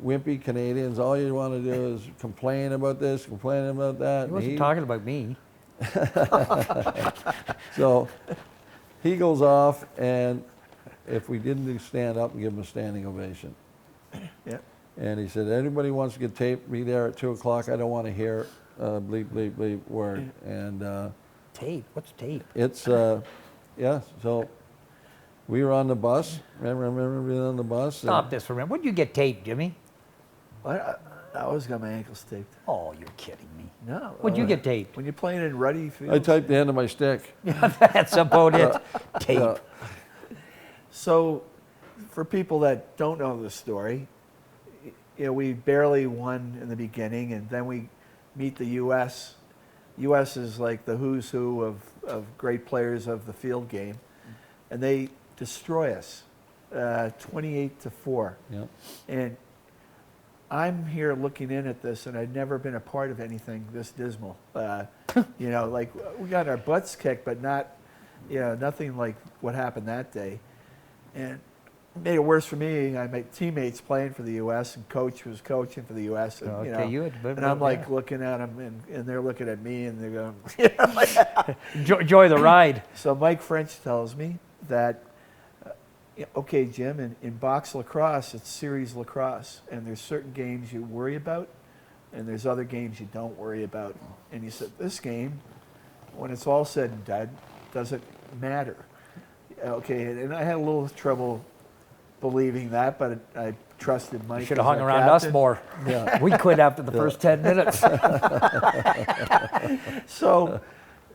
wimpy Canadians. All you want to do is complain about this, complain about that."
He wasn't talking about me.
So he goes off, and if we didn't stand up and give him a standing ovation.
Yeah.
And he said, "Anybody wants to get taped, be there at 2 o'clock. I don't want to hear bleep, bleep, bleep word." And
Tape? What's tape?
it's, yeah, so we were on the bus. Remember being on the bus?
Stop this for a minute. When did you get taped, Jimmy?
I always got my ankles taped.
Oh, you're kidding me.
No.
When'd you get taped?
When you're playing in ruddy
I
fields.
typed the end of my stick.
That's about it. Tape.
Yeah.
So, for people that don't know the story, we barely won in the beginning, and then we meet the U.S. U.S. is like the who's who of great players of the field game, and they destroy us, 28-4.
Yep.
And I'm here looking in at this, and I'd never been a part of anything this dismal. Like we got our butts kicked, but not, nothing like what happened that day. And it made it worse for me. I had teammates playing for the U.S. and coach was coaching for the U.S. And, and I'm like looking at them, and they're looking at me, and they're going,
Enjoy the ride.
So Mike French tells me that, okay, Jim, in box lacrosse, it's series lacrosse, and there's certain games you worry about, and there's other games you don't worry about. And he said, this game, when it's all said and done, doesn't matter. Okay, and I had a little trouble believing that, but I trusted Mike.
Should have
as
hung
our
around
captain.
us more.
Yeah.
We quit after the first 10 minutes.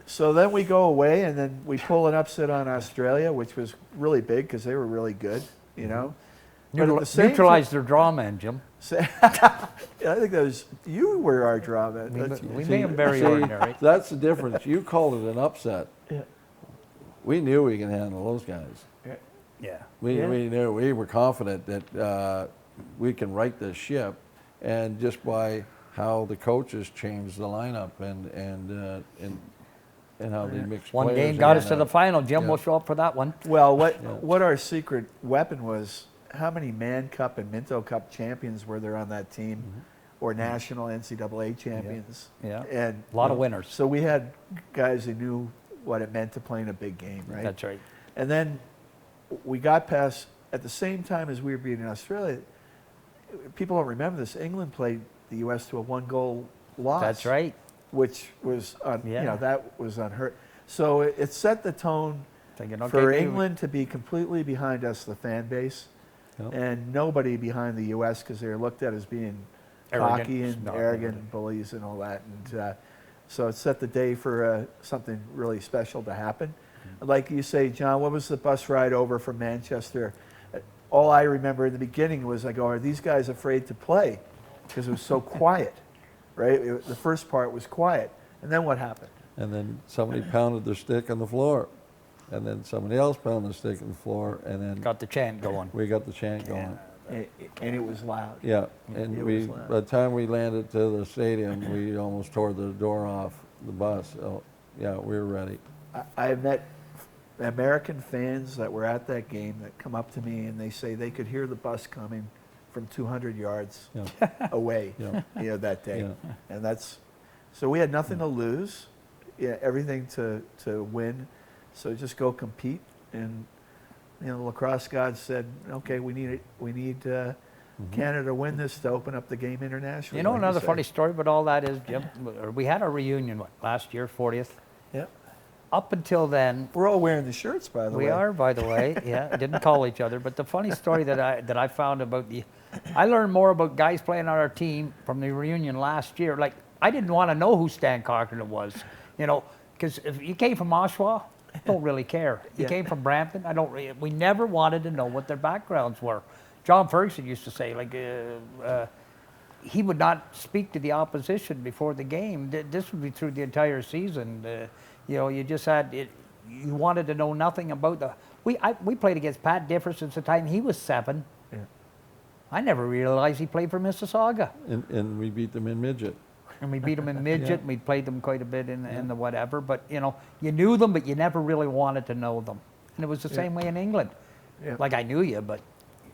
So then we go away, and then we pull an upset on Australia, which was really big because they were really good, But at the same
Neutralize their draw man, Jim.
I think that was you were our drama.
We made them very ordinary.
That's the difference. You called it an upset.
Yeah.
We knew we could handle those guys.
Yeah.
We
Yeah.
knew, we were confident that we can right this ship, and just by how the coaches changed the lineup and how they mixed
One
players
game got
in,
us to the final. Jim,
yeah.
we'll show up for that one.
Well, what our secret weapon was, how many Mann Cup and Minto Cup champions were there on that team, or national NCAA champions?
Yeah.
And
A lot of winners.
So we had guys who knew what it meant to play in a big game, right?
That's right.
And then we got past, at the same time as we were beating Australia, people don't remember this, England played the U.S. to a 1-goal loss.
That's right.
Which was, that was unheard. So it set the tone
Thinking, okay,
for
maybe
England to be completely behind us, the fan base,
Yep.
and nobody behind the U.S. because they were looked at as being
Arrogant.
cocky and
No,
arrogant bullies and all that. And so it set the day for something really special to happen. Like you say, John, what was the bus ride over from Manchester? all I remember in the beginning was I go, are these guys afraid to play? Because it was so quiet, right? The first part was quiet. And then what happened?
And then somebody pounded their stick on the floor. And then somebody else pounded their stick on the floor. And then
Got the chant going.
we got the chant going.
And it was loud.
Yeah. And
It
we,
was loud.
by the time we landed to the stadium, we almost tore the door off the bus. So, yeah, we were ready.
I have met American fans that were at that game that come up to me and they say they could hear the bus coming from 200 yards
Yeah.
away,
Yeah.
that day.
Yeah.
And that's, so we had nothing to lose, everything to win. So just go compete. And, the lacrosse gods said, okay, we need Canada to win this to open up the game internationally.
You know
like
another
say.
funny story about all that is, Jim, we had a reunion last year, 40th.
Yeah.
Up until then,
We're all wearing the shirts, by the way.
we are, by the way, yeah, didn't call each other. But the funny story that I found about I learned more about guys playing on our team from the reunion last year. Like, I didn't want to know who Stan Cochran was, because if you came from Oshawa, I don't really care. You
Yeah.
came from Brampton, we never wanted to know what their backgrounds were. John Ferguson used to say, he would not speak to the opposition before the game. This would be through the entire season. You just had it. You wanted to know nothing about we played against Pat Differ since the time he was 7.
Yeah.
I never realized he played for Mississauga.
And we beat them in midget.
And we beat them in midget.
Yeah.
And we played them quite a bit in the whatever. But you knew them, but you never really wanted to know them. And it was the same way in England.
Yeah.
Like, I knew you, but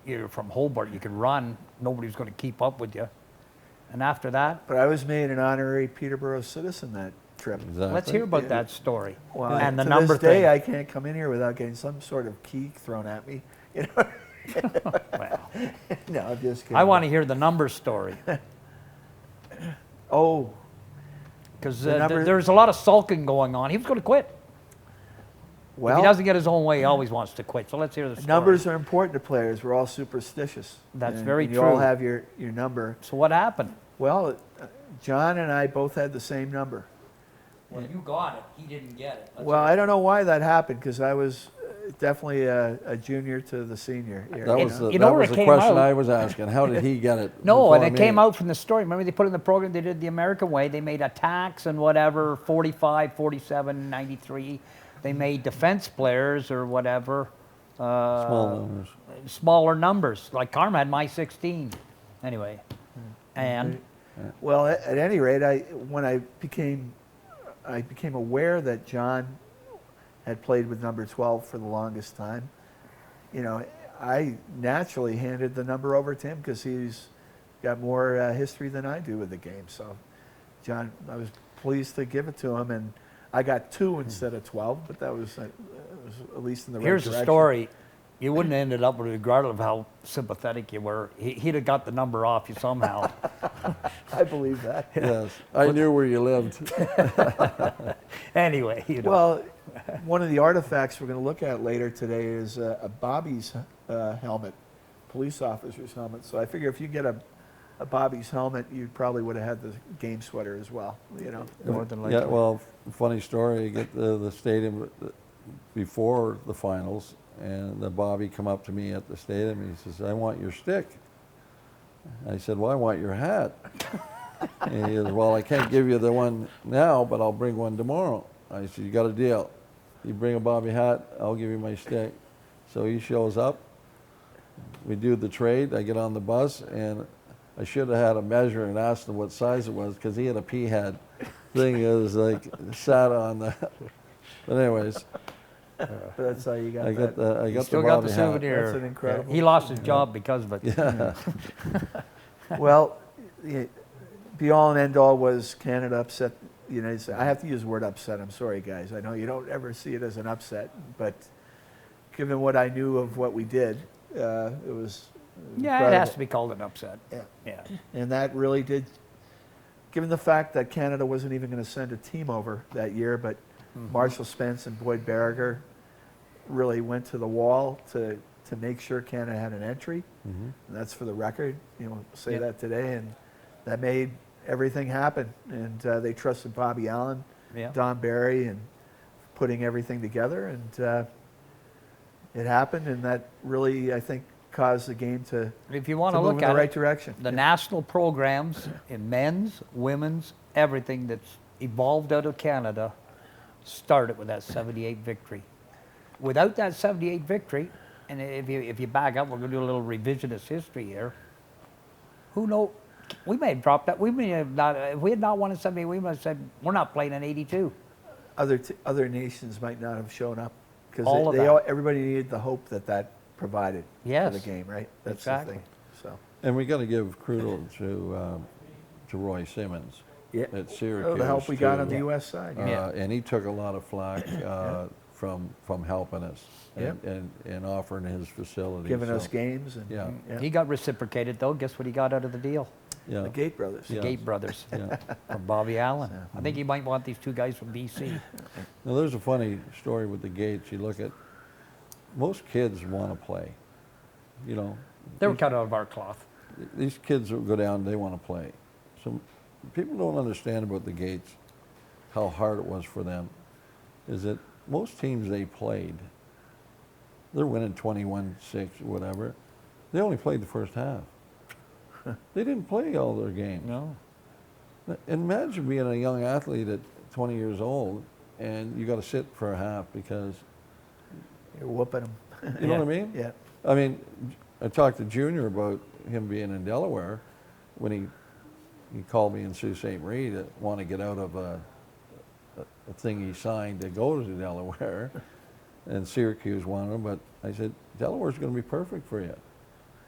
you're from Hobart. You could run. Nobody was going to keep up with you. And after that,
But I was made an honorary Peterborough citizen that trip.
Exactly.
let's hear about
Yeah.
that story.
Well,
and the
to
number
this day,
thing.
I can't come in here without getting some sort of key thrown at me.
Well,
No, I'm just kidding.
I want to hear the number story.
Oh,
Because
The number-
there's a lot of sulking going on. He was going to quit. If
well,
he doesn't get his own way, he always wants to quit. So let's hear the story.
numbers are important to players. We're all superstitious.
That's
And
very
you all
true.
have your number.
So what happened?
Well, John and I both had the same number.
Well, you got it. He didn't get it.
Well, I don't know why that happened because I was definitely a junior to the senior. Here,
That
you
was
know?
the,
You know
that
where
was
it
the
came
question
out?
I was asking. How did he get it?
No, and
before
it
me?
came out from the story. Remember, they put in the program, they did the American way. They made attacks and whatever, 45, 47, 93. They made defense players or whatever.
Small numbers.
Smaller numbers. Like Karma had my 16. Anyway. And
Well, at any rate, when I became aware that John had played with number 12 for the longest time, I naturally handed the number over to him because he's got more history than I do with the game. So, John, I was pleased to give it to him, and I got 2 instead of 12, but that was at least in the right
here's
direction.
the story. You wouldn't have ended up with, regardless of how sympathetic you were. He'd have got the number off you somehow.
I believe that.
Yes, I knew where you lived.
Anyway,
Well, one of the artifacts we're going to look at later today is a Bobby's helmet, police officer's helmet. So I figure if you get a Bobby's helmet, you probably would have had the game sweater as well.
more than likely.
Yeah, well, funny story. You get to the stadium before the finals, and the Bobby come up to me at the stadium. And he says, "I want your stick." I said, "Well, I want your hat." And he goes, "Well, I can't give you the one now, but I'll bring one tomorrow." I said, "You got a deal. You bring a Bobby hat, I'll give you my stick." So he shows up. We do the trade. I get on the bus, and I should have had a measure and asked him what size it was because he had a pea head. Thing is like sat on the. But anyways,
That's how you got
I got
that.
the
You still got
Bobby
the
hat.
souvenir.
That's an incredible
He lost his job because of it.
Yeah.
Well, the be all and end all was Canada upset the United States. I have to use the word upset. I'm sorry, guys. I know you don't ever see it as an upset, but given what I knew of what we did, it was
Yeah,
incredible.
it has to be called an upset.
Yeah.
Yeah.
And that really did, given the fact that Canada wasn't even going to send a team over that year, but Marshall Spence and Boyd Berriger really went to the wall to make sure Canada had an entry.
Mhm.
And that's for the record. Say
Yeah.
that today. And that made everything happen. And they trusted Bobby Allen,
Yeah.
Don Barry, and putting everything together. And it happened. And that really, I think, cause the game to
If you want to
move
look
in the
at
right
it,
direction.
the national programs in men's, women's, everything that's evolved out of Canada started with that 78 victory. Without that 78 victory, and if you back up, we're going to do a little revisionist history here. Who knows? We may have dropped that. We may have not. If we had not won in 78, we must have said we're not playing in 82.
Other nations might not have shown up
All
because
of that.
everybody needed the hope that provided for
Yes.
the game, right? That's
Exactly.
the thing. So
And we got to give kudos to Roy Simmons
yeah,
at Syracuse.
the help we got on the
too.
U.S. side.
Yeah.
And he took a lot of flack from helping us
Yep.
and offering his facility.
Giving
so,
us games and
Yeah.
He got reciprocated though. Guess what he got out of the deal?
Yeah.
the Gate brothers.
The
Yeah.
Gate brothers
Yeah.
from Bobby Allen. I think you might want these two guys from BC.
Now, there's a funny story with the Gates. You look at, most kids want to play. You know,
They were cut out of our cloth.
these kids will go down, they want to play. So people don't understand about the Gates, how hard it was for them, is that most teams they played, they're winning 21-6, whatever. They only played the first half. They didn't play all their games.
No.
Imagine being a young athlete at 20 years old and you got to sit for a half because,
You're whooping them.
you know what I mean?
Yeah.
I mean, I talked to Junior about him being in Delaware when he called me in Sault Ste. Marie to want to get out of a thing he signed to go to Delaware, and Syracuse wanted him, but I said, Delaware's going to be perfect for you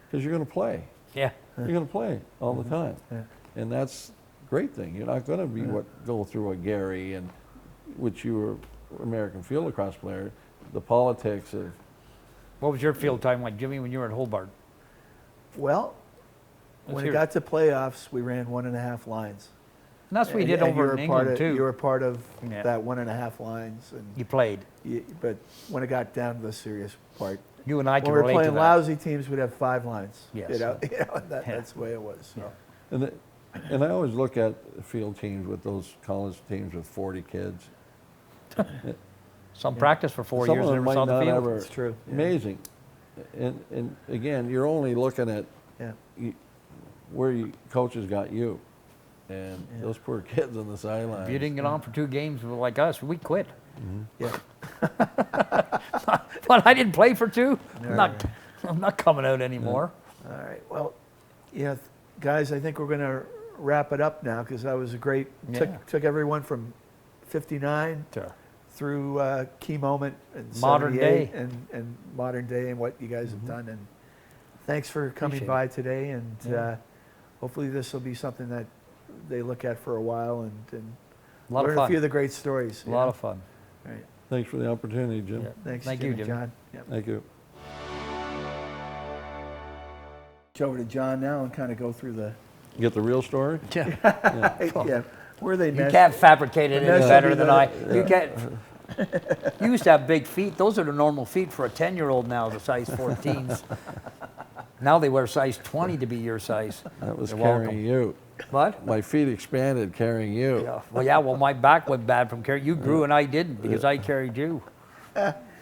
because you're going to play.
Yeah.
You're going to play all the time.
Yeah.
And that's a great thing. You're not going to be go through a Gary, and which you were American field lacrosse player, the politics of,
What was your field time like, Jimmy, when you were at Hobart?
Well,
Let's
when
hear
it
it.
got to playoffs, we ran 1.5 lines.
And that's what we
And-
did
and
over
you
in
were part
England
of,
too.
You were part of
Yeah.
that 1.5 lines, and
You played.
but when it got down to the serious part,
You and I
when
can
we were
relate to
playing
that.
lousy teams, we'd have 5 lines.
Yes.
You know, that's the way it was. So.
and I always look at field teams with those college teams with 40 kids.
Some practice for 4
Some
years
of
and
them
never saw
might
the
not
field.
ever-
It's true. Yeah.
Amazing. And again, you're only looking at
Yeah.
where coaches got you. And those poor kids on the sidelines.
If you didn't get on for 2 games like us, we quit.
Yeah.
But I didn't play for 2.
No.
I'm not coming out anymore.
All right. Well, yeah, guys, I think we're going to wrap it up now because that was a great.
Yeah.
Took everyone from 59 through key moment and
Modern
78
day.
and modern day and what you guys have done. And thanks for coming
Appreciate
by today. And
Yeah.
hopefully this will be something that they look at for a while and
A lot of
learn a
fun.
few of the great stories.
A lot of fun.
All right.
Thanks for the opportunity, Jim.
Yeah.
Thanks,
Thank
Jim
you,
and
Jim.
John. Yep.
Thank you.
Go over to John now and kind of go through the.
Get the real story?
Yeah.
Yeah. Where they
You
met.
can't fabricate it any
Vanessa
better
be
than
the-
I. You can't. You used to have big feet. Those are the normal feet for a 10-year-old now, the size 14s. Now they wear size 20 to be your size.
That was
You're
carrying
welcome.
you.
What?
My feet expanded carrying you.
Yeah. Well, my back went bad from carrying. You grew and I didn't because I carried you.